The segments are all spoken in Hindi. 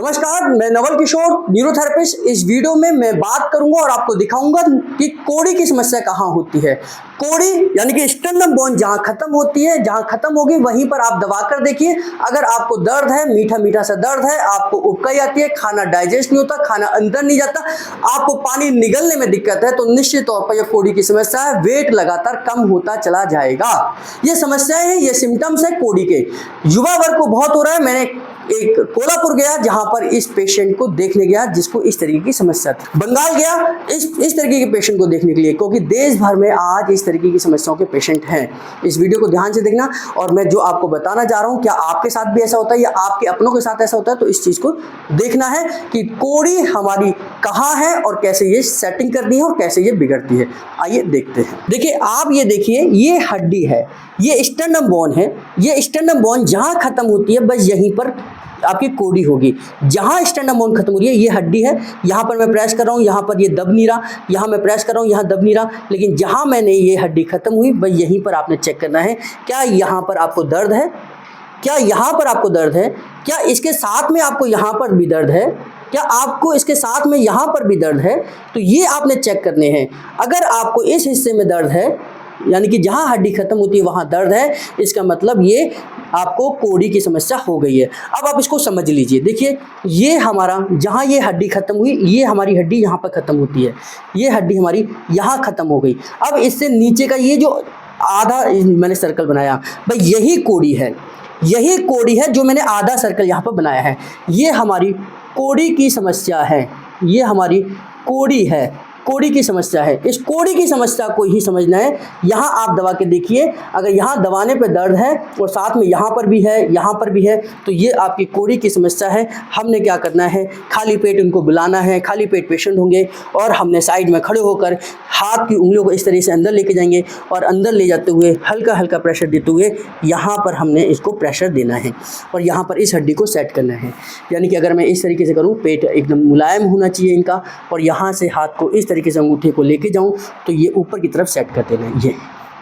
नमस्कार, मैं नवल किशोर न्यूरोथेरेपिस्ट। इस वीडियो में मैं बात करूंगा और आपको दिखाऊंगा कि कोड़ी की समस्या कहाँ होती है। कोड़ी यानी कि स्टर्नम बोन जहाँ खत्म होती है, जहाँ खत्म होगी वहीं पर आप दबा कर देखिए। अगर आपको दर्द है, मीठा मीठा सा दर्द है, आपको उबकाई आती है, खाना डाइजेस्ट नहीं होता, खाना अंदर नहीं जाता, आपको पानी निगलने में दिक्कत है, तो निश्चित तौर पर यह कोड़ी की समस्या है। वेट लगातार कम होता चला जाएगा। ये समस्याएं हैं, ये सिम्टम्स है कोड़ी के। युवा वर्ग को बहुत हो रहा है। मैंने एक कोल्हापुर गया जहां पर इस पेशेंट को देखने गया जिसको इस तरीके की समस्या थी। बंगाल गया इस तरीके के पेशेंट को देखने के लिए, क्योंकि देश भर में आज इस तरीके की समस्याओं के पेशेंट हैं। इस वीडियो को ध्यान से देखना और मैं जो आपको बताना चाह रहा हूं, क्या आपके साथ भी ऐसा होता है या आपके अपनों के साथ ऐसा होता है, तो इस चीज को देखना है कि कोड़ी हमारी कहाँ है और कैसे ये सेटिंग करनी है और कैसे ये बिगड़ती है। आइए देखते हैं। देखिए, आप ये देखिए, ये हड्डी है, ये स्टर्नम बोन है। ये स्टर्नम बोन जहां खत्म होती है बस यहीं पर आपकी कोड़ी होगी। जहां स्टर्नम बोन खत्म हो रही है, ये हड्डी है, यहां पर मैं प्रेस कर रहा हूं, यहां पर ये दब नहीं रहा, यहां मैं प्रेस कर रहा हूं, यहां दब नहीं रहा, लेकिन जहां मैंने ये हड्डी खत्म हुई बस यहीं पर आपने चेक करना है। क्या यहां पर आपको दर्द है? क्या यहां पर आपको दर्द है? क्या इसके साथ में आपको यहां पर भी दर्द है? क्या आपको इसके साथ में यहां पर भी दर्द है? तो ये आपने चेक करने हैं। अगर आपको इस हिस्से में दर्द है, यानी कि जहां हड्डी खत्म होती है वहां दर्द है, इसका मतलब ये आपको कोड़ी की समस्या हो गई है। अब आप इसको समझ लीजिए। देखिए, ये हमारा जहां ये हड्डी खत्म हुई, ये हमारी हड्डी यहां पर खत्म होती है, ये हड्डी हमारी यहां खत्म हो गई। अब इससे नीचे का ये जो आधा मैंने सर्कल बनाया, भाई यही कोड़ी है, यही कोड़ी है जो मैंने आधा सर्कल यहाँ पर बनाया है। ये हमारी कोड़ी की समस्या है, ये हमारी कोड़ी है, कोड़ी की समस्या है। इस कोड़ी की समस्या को ही समझना है। यहाँ आप दबा के देखिए, अगर यहाँ दबाने पे दर्द है और साथ में यहाँ पर भी है, यहाँ पर भी है, तो ये आपकी कोड़ी की समस्या है। हमने क्या करना है, खाली पेट उनको बुलाना है। खाली पेट पेशेंट होंगे और हमने साइड में खड़े होकर हाथ की उंगलियों को इस तरीके से अंदर लेके जाएंगे और अंदर ले जाते हुए हल्का हल्का प्रेशर देते हुए यहाँ पर हमने इसको प्रेशर देना है और यहाँ पर इस हड्डी को सेट करना है। यानी कि अगर मैं इस तरीके से करूँ, पेट एकदम मुलायम होना चाहिए इनका, और यहाँ से हाथ को इस तरीके से अंगूठे को लेके जाऊं तो ये ऊपर की तरफ सेट कर देना है, ये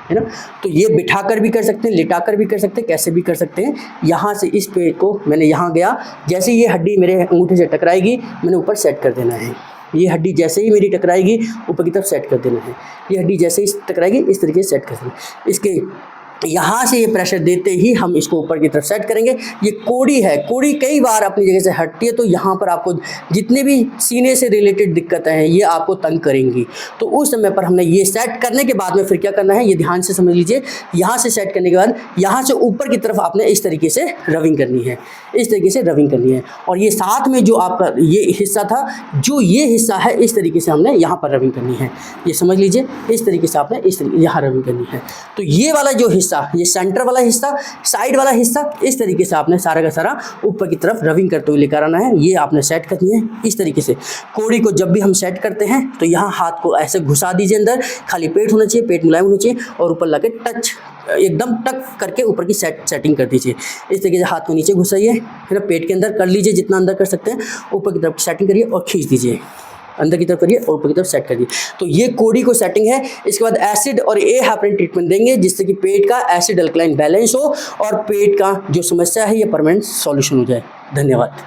है ना। तो ये बिठाकर भी कर सकते हैं, लिटाकर भी कर सकते हैं, कैसे भी कर सकते हैं। यहाँ से इस पे को मैंने यहाँ गया, जैसे ये हड्डी मेरे अंगूठे से टकराएगी मैंने ऊपर सेट कर देना है। ये हड्डी जैसे ही मेरी टकराएगी ऊपर की तरफ सेट कर देना है। ये हड्डी जैसे ही टकराएगी इस तरीके से सेट कर देना है। इसके यहाँ से ये प्रेशर देते ही हम इसको ऊपर की तरफ सेट करेंगे। ये कोड़ी है, कोड़ी कई बार अपनी जगह से हटती है, तो यहाँ पर आपको जितने भी सीने से रिलेटेड दिक्कतें हैं ये आपको तंग करेंगी। तो उस समय पर हमने ये सेट करने के बाद में फिर क्या करना है, ये ध्यान से समझ लीजिए। यहाँ से सेट करने के बाद यहाँ से ऊपर की तरफ आपने इस तरीके से रविंग करनी है, इस तरीके से रविंग करनी है। और ये साथ में जो आपका ये हिस्सा था, जो ये हिस्सा है, इस तरीके से हमने यहाँ पर रविंग करनी है। ये समझ लीजिए, इस तरीके से आपने इस तरीके यहाँ रविंग करनी है। तो ये वाला जो हिस्सा, ये सेंटर वाला हिस्सा, साइड वाला हिस्सा, इस तरीके से आपने सारा का सारा ऊपर की तरफ रविंग करते हुए लेकर आना है। ये आपने सेट करनी है इस तरीके से। कोड़ी को जब भी हम सेट करते हैं तो यहाँ हाथ को ऐसे घुसा दीजिए अंदर, खाली पेट होना चाहिए, पेट मुलायम होना चाहिए, और ऊपर लाके टच एकदम टक करके ऊपर की सेटिंग कर दीजिए। इस तरीके से हाथ को नीचे घुसाइए, फिर पेट के अंदर कर लीजिए, जितना अंदर कर सकते हैं, ऊपर की तरफ सेटिंग करिए और खींच दीजिए, अंदर की तरफ करिए और ऊपर की तरफ सेट करिए। तो ये कोड़ी को सेटिंग है। इसके बाद एसिड और ए हेपरिन ट्रीटमेंट देंगे, जिससे कि पेट का एसिड अल्कलाइन बैलेंस हो और पेट का जो समस्या है ये परमानेंट सॉल्यूशन हो जाए। धन्यवाद।